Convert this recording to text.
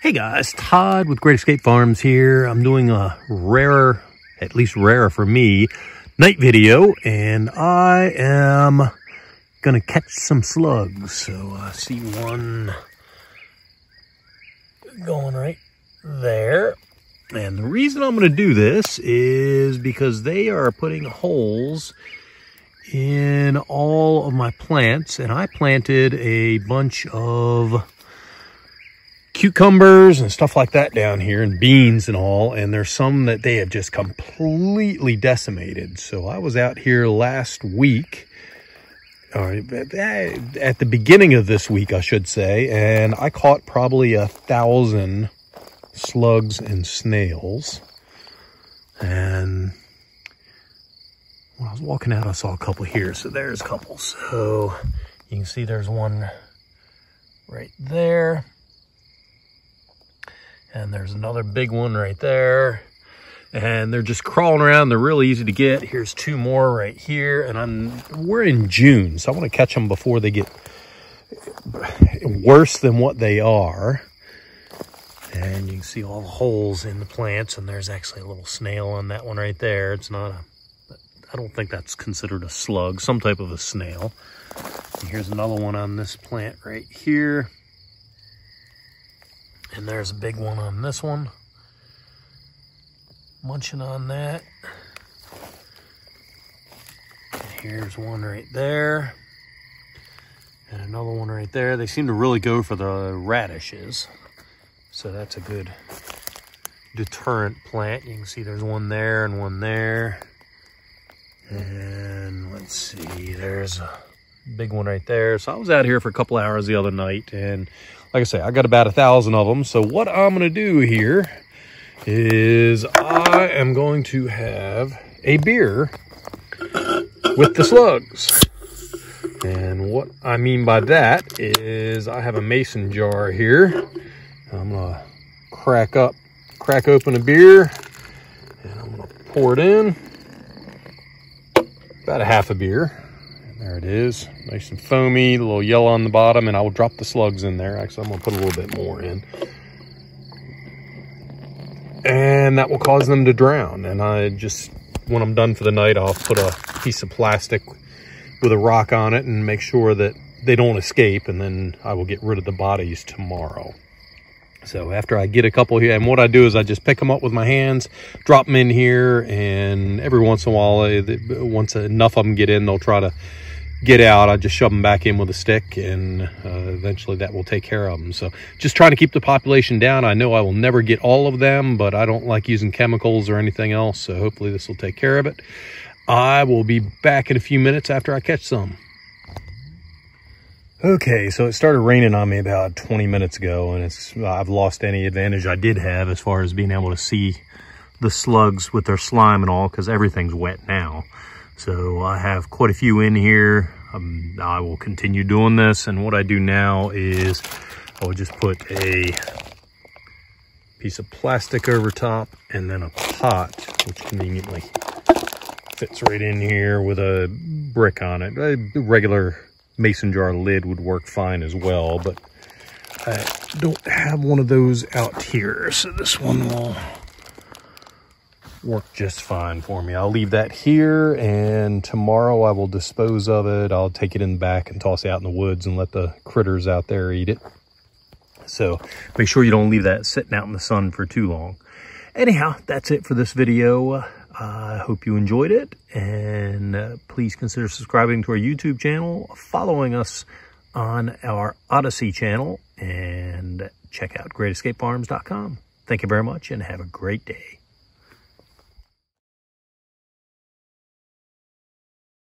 Hey guys, Todd with Great Escape Farms here. I'm doing a rarer, at least rarer for me, night video, and I am gonna catch some slugs. So I see one going right there. And the reason I'm gonna do this is because they are putting holes in all of my plants, and I planted a bunch of cucumbers and stuff like that down here, and beans and all, and there's some that they have just completely decimated. So I was out here last week, or at the beginning of this week I should say, and I caught probably 1,000 slugs and snails. And when I was walking out I saw a couple here, so there's a couple. So you can see there's one right there. And there's another big one right there. And they're just crawling around. They're really easy to get. Here's two more right here. And we're in June, so I want to catch them before they get worse than what they are. And you can see all the holes in the plants. And there's actually a little snail on that one right there. It's not I don't think that's considered a slug, some type of a snail. And here's another one on this plant right here. And there's a big one on this one. Munching on that. And here's one right there. And another one right there. They seem to really go for the radishes. So that's a good deterrent plant. You can see there's one there and one there. And let's see, there's a big one right there. So I was out here for a couple hours the other night, and like I say, I got about 1,000 of them. So what I'm going to do here is I am going to have a beer with the slugs. And what I mean by that is I have a mason jar here. I'm going to crack open a beer, and I'm going to pour it in. About a half a beer. There it is, nice and foamy, a little yellow on the bottom, and I will drop the slugs in there. Actually, I'm gonna put a little bit more in. And that will cause them to drown. And I just, when I'm done for the night, I'll put a piece of plastic with a rock on it and make sure that they don't escape, and then I will get rid of the bodies tomorrow. So after I get a couple here, and what I do is I just pick them up with my hands, drop them in here, and every once in a while, once enough of them get in, they'll try to get out. I just shove them back in with a stick, and eventually that will take care of them. So just trying to keep the population down. I know I will never get all of them, but I don't like using chemicals or anything else, so hopefully this will take care of it. I will be back in a few minutes after I catch some. Okay, so it started raining on me about 20 minutes ago, and I've lost any advantage I did have as far as being able to see the slugs with their slime and all, because everything's wet now. So I have quite a few in here. I will continue doing this, and what I do now is I will just put a piece of plastic over top and then a pot, which conveniently fits right in here with a brick on it. A regular mason jar lid would work fine as well, but I don't have one of those out here, so this one will work just fine for me. I'll leave that here, and tomorrow I will dispose of it. I'll take it in the back and toss it out in the woods and let the critters out there eat it. So make sure you don't leave that sitting out in the sun for too long. Anyhow, that's it for this video. I hope you enjoyed it, and please consider subscribing to our YouTube channel, following us on our Odyssey channel, and check out greatescapefarms.com. Thank you very much, and have a great day.